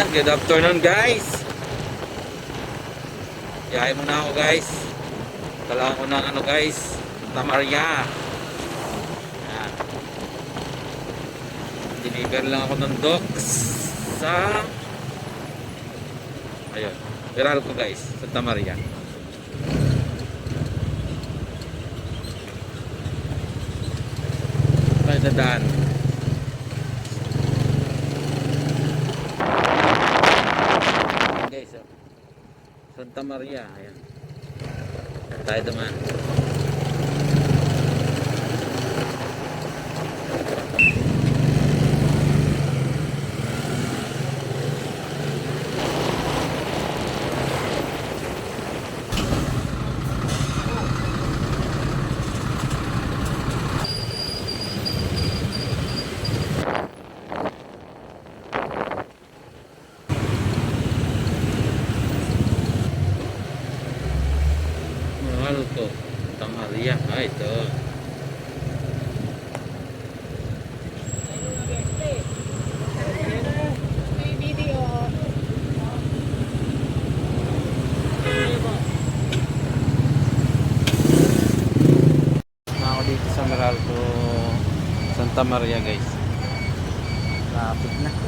good afternoon guys. Yahay muna ako guys. Kailangan ko ng ano guys, Santa Maria. Yan. Deliver lang ako ng docs sa ayun, viral ko guys, Santa Maria. Tayo dadaan. Guys, Santa Maria, ayan. Tayo naman. Mahal ko, Santa Maria. Ah, ito. May video. Ako dito sa Meralco, Santa Maria guys. Traffic na.